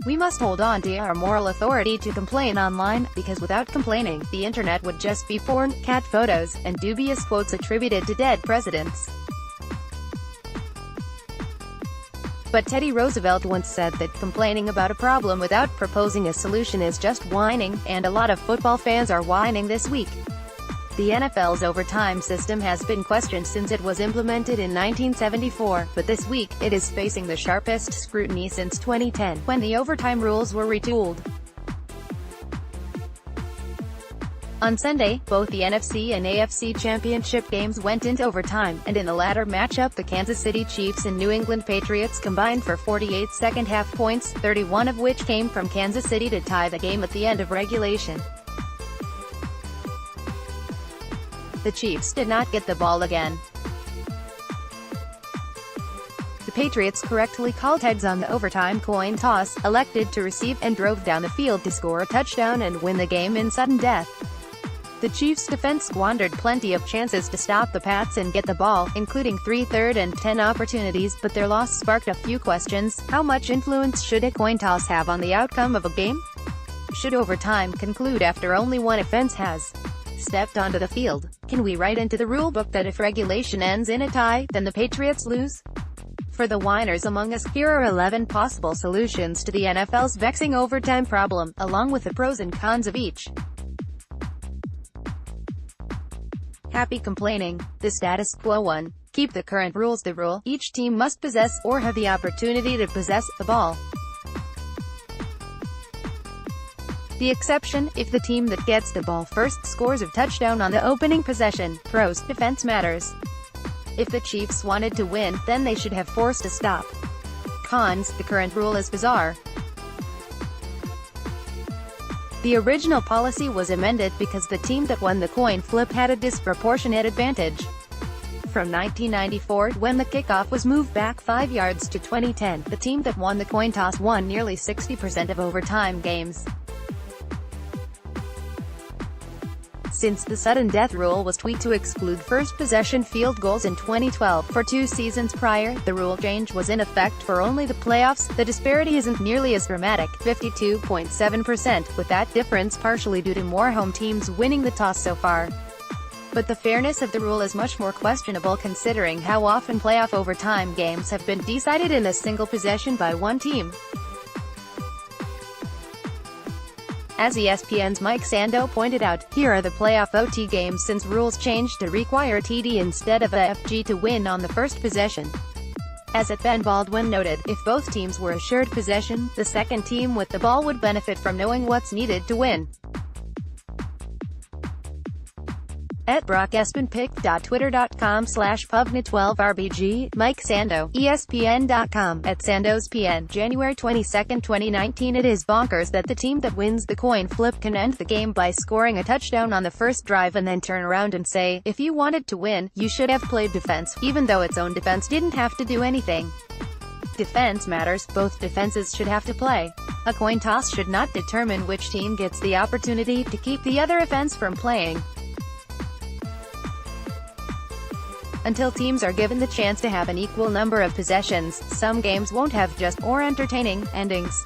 We must hold on to our moral authority to complain online, because without complaining, the internet would just be porn, cat photos, and dubious quotes attributed to dead presidents. But Teddy Roosevelt once said that complaining about a problem without proposing a solution is just whining, and a lot of football fans are whining this week. The NFL's overtime system has been questioned since it was implemented in 1974, but this week, it is facing the sharpest scrutiny since 2010, when the overtime rules were retooled. On Sunday, both the NFC and AFC championship games went into overtime, and in the latter matchup the Kansas City Chiefs and New England Patriots combined for 48 second-half points, 31 of which came from Kansas City to tie the game at the end of regulation. The Chiefs did not get the ball again. The Patriots correctly called heads on the overtime coin toss, elected to receive, and drove down the field to score a touchdown and win the game in sudden death. The Chiefs' defense squandered plenty of chances to stop the Pats and get the ball, including 3 3rd and 10 opportunities, but their loss sparked a few questions. How much influence should a coin toss have on the outcome of a game? Should overtime conclude after only one offense has stepped onto the field? Can we write into the rulebook that if regulation ends in a tie, then the Patriots lose? For the whiners among us, here are 11 possible solutions to the NFL's vexing overtime problem, along with the pros and cons of each. Happy complaining. The status quo. 1. Keep the current rules the rule. Each team must possess, or have the opportunity to possess, the ball. The exception, if the team that gets the ball first scores a touchdown on the opening possession. Pros. Defense matters. If the Chiefs wanted to win, then they should have forced a stop. Cons. The current rule is bizarre. The original policy was amended because the team that won the coin flip had a disproportionate advantage. From 1994, when the kickoff was moved back 5 yards, to 2010, the team that won the coin toss won nearly 60% of overtime games. Since the sudden death rule was tweaked to exclude first possession field goals in 2012, for 2 seasons prior, the rule change was in effect for only the playoffs. The disparity isn't nearly as dramatic, 52.7%, with that difference partially due to more home teams winning the toss so far. But the fairness of the rule is much more questionable considering how often playoff overtime games have been decided in a single possession by one team. As ESPN's Mike Sando pointed out, here are the playoff OT games since rules changed to require TD instead of a FG to win on the first possession. As Ben Baldwin noted, if both teams were assured possession, the second team with the ball would benefit from knowing what's needed to win. @BrockEspenPick.Twitter.com/Pubna12RBG, Mike Sando, ESPN.com, @SandosPN, January 22, 2019. It is bonkers that the team that wins the coin flip can end the game by scoring a touchdown on the first drive and then turn around and say, if you wanted to win, you should have played defense, even though its own defense didn't have to do anything. Defense matters. Both defenses should have to play. A coin toss should not determine which team gets the opportunity to keep the other offense from playing. Until teams are given the chance to have an equal number of possessions, some games won't have just or entertaining endings.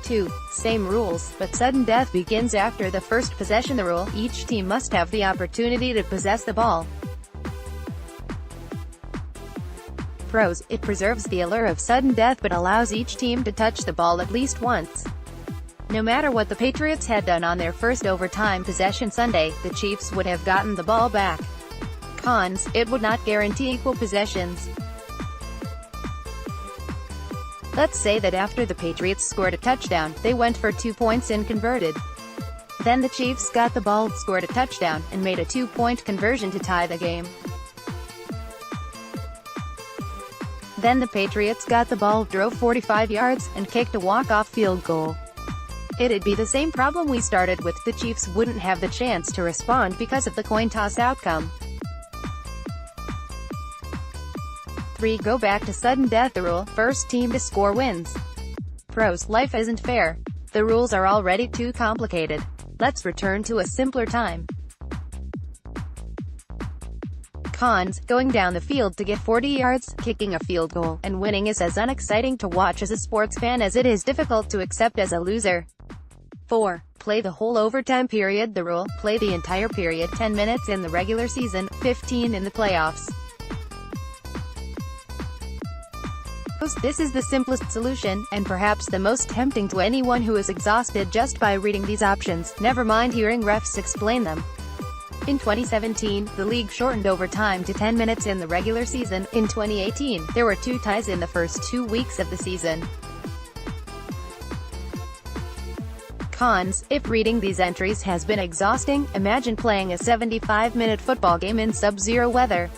2. Same rules, but sudden death begins after the first possession. The rule, each team must have the opportunity to possess the ball. Pros, it preserves the allure of sudden death but allows each team to touch the ball at least once. No matter what the Patriots had done on their first overtime possession Sunday, the Chiefs would have gotten the ball back. Cons, it would not guarantee equal possessions. Let's say that after the Patriots scored a touchdown, they went for 2 points and converted. Then the Chiefs got the ball, scored a touchdown, and made a 2-point conversion to tie the game. Then the Patriots got the ball, drove 45 yards, and kicked a walk-off field goal. It'd be the same problem we started with. The Chiefs wouldn't have the chance to respond because of the coin toss outcome. 3. Go back to sudden death. The rule, first team to score wins. Pros, life isn't fair. The rules are already too complicated. Let's return to a simpler time. Cons: going down the field to get 40 yards, kicking a field goal, and winning is as unexciting to watch as a sports fan as it is difficult to accept as a loser. 4. Play the whole overtime period. The rule: play the entire period, 10 minutes in the regular season, 15 in the playoffs. This is the simplest solution, and perhaps the most tempting to anyone who is exhausted just by reading these options, never mind hearing refs explain them. In 2017, the league shortened overtime to 10 minutes in the regular season. In 2018, there were 2 ties in the first 2 weeks of the season. Cons: if reading these entries has been exhausting, imagine playing a 75-minute football game in sub-zero weather.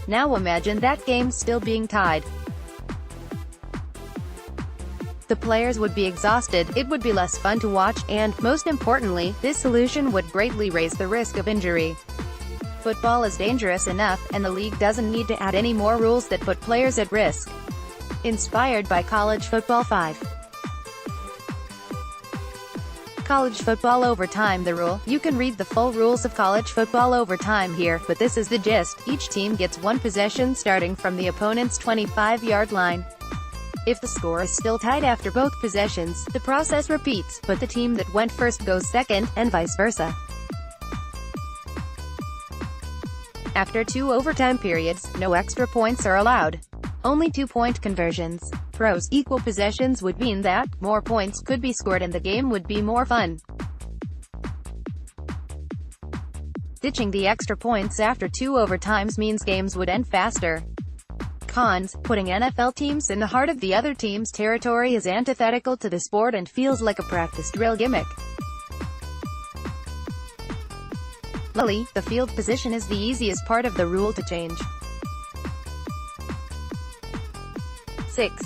Now imagine that game still being tied. The players would be exhausted, it would be less fun to watch, and, most importantly, this solution would greatly raise the risk of injury. Football is dangerous enough, and the league doesn't need to add any more rules that put players at risk. Inspired by College Football 5. College football overtime. The rule: you can read the full rules of college football overtime here, but this is the gist. Each team gets 1 possession starting from the opponent's 25-yard line. If the score is still tied after both possessions, the process repeats, but the team that went first goes second, and vice versa. After 2 overtime periods, no extra points are allowed. Only 2-point conversions. Pros: equal possessions would mean that more points could be scored and the game would be more fun. Ditching the extra points after 2 overtimes means games would end faster. Cons: putting NFL teams in the heart of the other team's territory is antithetical to the sport and feels like a practice drill gimmick. Luckily, the field position is the easiest part of the rule to change. 6.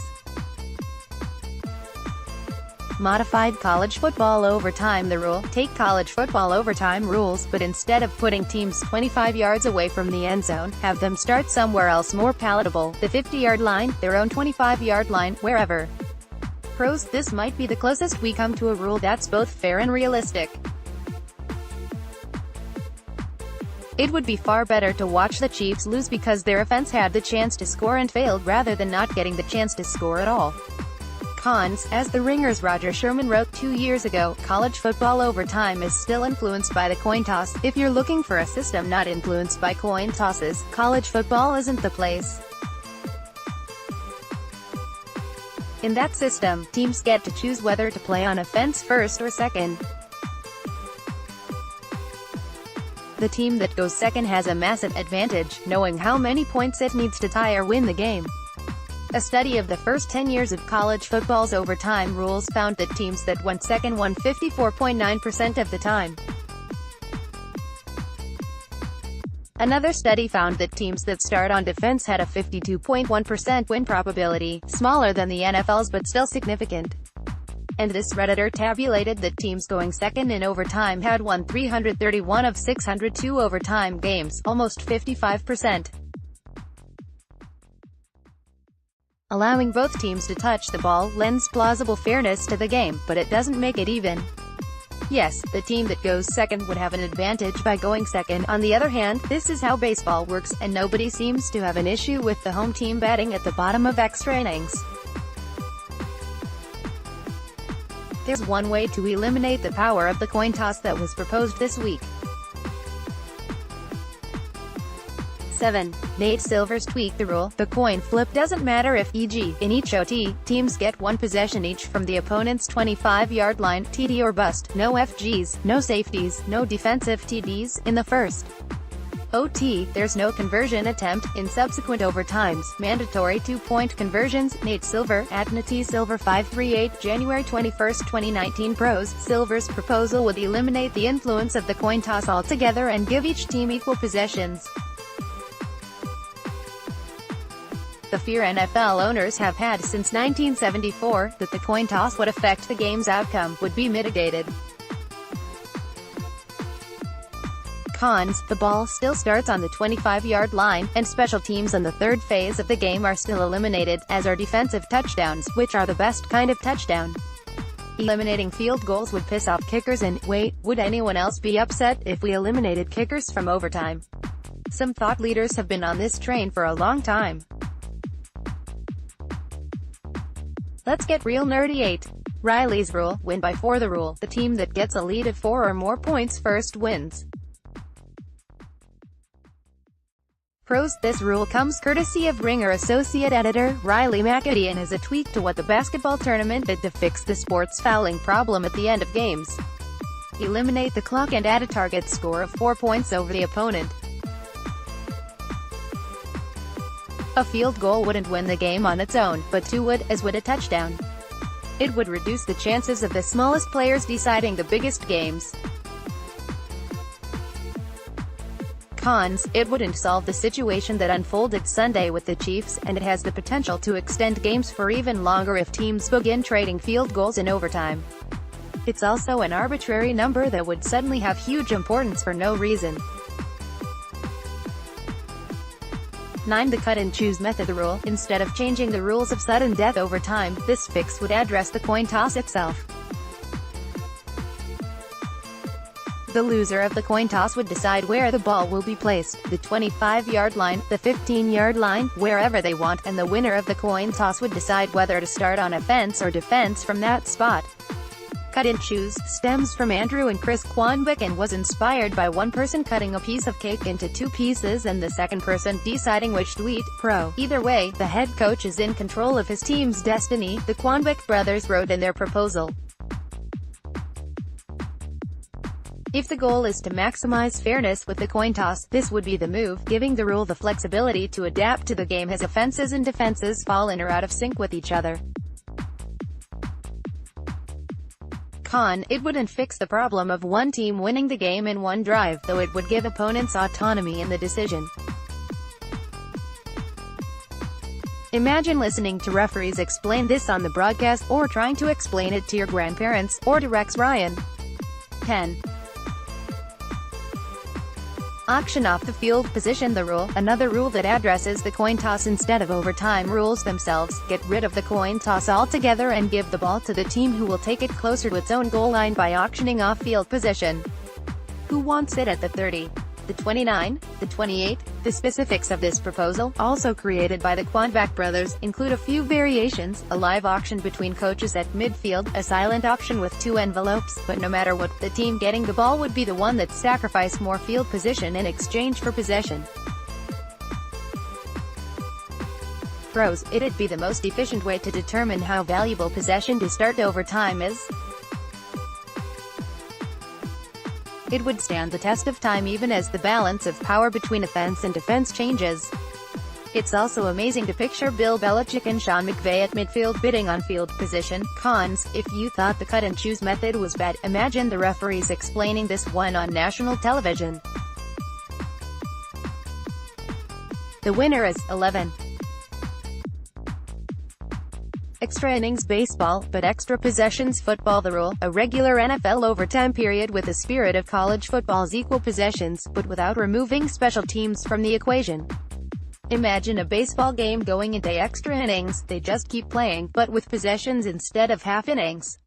Modified college football overtime. The rule: take college football overtime rules, but instead of putting teams 25 yards away from the end zone, have them start somewhere else more palatable, the 50-yard line, their own 25-yard line, wherever. Pros: this might be the closest we come to a rule that's both fair and realistic. It would be far better to watch the Chiefs lose because their offense had the chance to score and failed rather than not getting the chance to score at all. Cons: as The Ringer's Roger Sherman wrote 2 years ago, college football overtime is still influenced by the coin toss. If you're looking for a system not influenced by coin tosses, college football isn't the place. In that system, teams get to choose whether to play on offense first or second. The team that goes second has a massive advantage, knowing how many points it needs to tie or win the game. A study of the first 10 years of college football's overtime rules found that teams that went second won 54.9% of the time. Another study found that teams that start on defense had a 52.1% win probability, smaller than the NFL's but still significant. And this Redditor tabulated that teams going second in overtime had won 331 of 602 overtime games, almost 55%. Allowing both teams to touch the ball lends plausible fairness to the game, but it doesn't make it even. Yes, the team that goes second would have an advantage by going second. On the other hand, this is how baseball works, and nobody seems to have an issue with the home team batting at the bottom of extra innings. There's one way to eliminate the power of the coin toss that was proposed this week. 7. Nate Silver's tweak the rule: the coin flip doesn't matter if, e.g., in each OT, teams get 1 possession each from the opponent's 25-yard line, TD or bust, no FGs, no safeties, no defensive TDs, in the first OT, there's no conversion attempt. In subsequent overtimes, mandatory 2-point conversions. Nate Silver, at NatSilver538, January 21, 2019. Pros: Silver's proposal would eliminate the influence of the coin toss altogether and give each team equal possessions. The fear NFL owners have had since 1974, that the coin toss would affect the game's outcome, would be mitigated. Cons: the ball still starts on the 25-yard line, and special teams in the third phase of the game are still eliminated, as are defensive touchdowns, which are the best kind of touchdown. Eliminating field goals would piss off kickers and, wait, would anyone else be upset if we eliminated kickers from overtime? Some thought leaders have been on this train for a long time. Let's get real nerdy. 8. Riley's rule, win by 4. The rule, the team that gets a lead of 4 or more points first wins. Pros, this rule comes courtesy of Ringer associate editor, Riley McAtee, and is a tweak to what the basketball tournament did to fix the sport's fouling problem at the end of games. Eliminate the clock and add a target score of 4 points over the opponent. A field goal wouldn't win the game on its own, but 2 would, as would a touchdown. It would reduce the chances of the smallest players deciding the biggest games. Cons, it wouldn't solve the situation that unfolded Sunday with the Chiefs, and it has the potential to extend games for even longer if teams begin trading field goals in overtime. It's also an arbitrary number that would suddenly have huge importance for no reason. 9. The cut-and-choose method. The rule, instead of changing the rules of sudden death over time, this fix would address the coin toss itself. The loser of the coin toss would decide where the ball will be placed, the 25-yard line, the 15-yard line, wherever they want, and the winner of the coin toss would decide whether to start on offense or defense from that spot. Cut and choose stems from Andrew and Chris Quanbeck and was inspired by one person cutting a piece of cake into 2 pieces and the second person deciding which to eat. Pro. Either way, the head coach is in control of his team's destiny, the Quanbeck brothers wrote in their proposal. If the goal is to maximize fairness with the coin toss, this would be the move, giving the rule the flexibility to adapt to the game as offenses and defenses fall in or out of sync with each other. Con, it wouldn't fix the problem of one team winning the game in one drive, though it would give opponents autonomy in the decision. Imagine listening to referees explain this on the broadcast, or trying to explain it to your grandparents, or to Rex Ryan. 10. Auction off the field position. The rule, another rule that addresses the coin toss instead of overtime rules themselves. Get rid of the coin toss altogether and give the ball to the team who will take it closer to its own goal line by auctioning off field position. Who wants it at the 30? The 29? The 28? The specifics of this proposal, also created by the Quanbeck brothers, include a few variations: a live auction between coaches at midfield, a silent auction with 2 envelopes, but no matter what, the team getting the ball would be the one that sacrificed more field position in exchange for possession. Pros, it'd be the most efficient way to determine how valuable possession to start overtime is. It would stand the test of time even as the balance of power between offense and defense changes. It's also amazing to picture Bill Belichick and Sean McVay at midfield bidding on field position. Cons, if you thought the cut-and-choose method was bad, imagine the referees explaining this one on national television. The winner is 11. Extra innings baseball, but extra possessions football. The rule, a regular NFL overtime period with the spirit of college football's equal possessions, but without removing special teams from the equation. Imagine a baseball game going into extra innings, they just keep playing, but with possessions instead of half innings.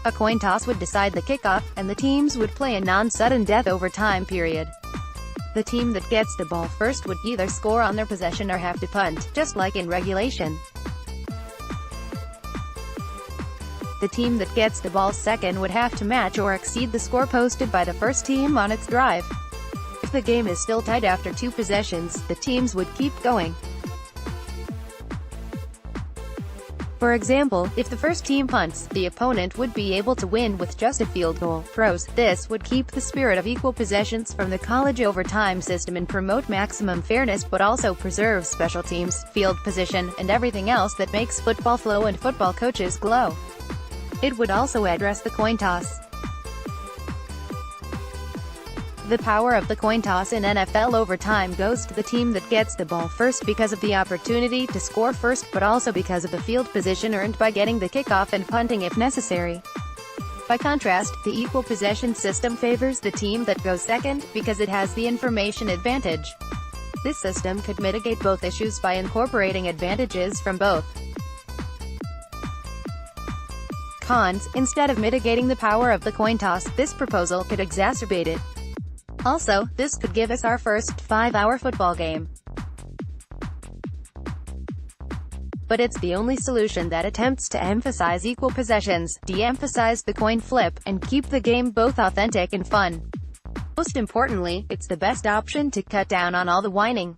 A coin toss would decide the kickoff, and the teams would play a non-sudden death overtime period. The team that gets the ball first would either score on their possession or have to punt, just like in regulation. The team that gets the ball second would have to match or exceed the score posted by the first team on its drive. If the game is still tied after 2 possessions, the teams would keep going. For example, if the first team punts, the opponent would be able to win with just a field goal. Pros, this would keep the spirit of equal possessions from the college overtime system and promote maximum fairness, but also preserve special teams, field position, and everything else that makes football flow and football coaches glow. It would also address the coin toss. The power of the coin toss in NFL overtime goes to the team that gets the ball first because of the opportunity to score first, but also because of the field position earned by getting the kickoff and punting if necessary. By contrast, the equal possession system favors the team that goes second, because it has the information advantage. This system could mitigate both issues by incorporating advantages from both. Cons, instead of mitigating the power of the coin toss, this proposal could exacerbate it. Also, this could give us our first 5-hour football game. But it's the only solution that attempts to emphasize equal possessions, de-emphasize the coin flip, and keep the game both authentic and fun. Most importantly, it's the best option to cut down on all the whining.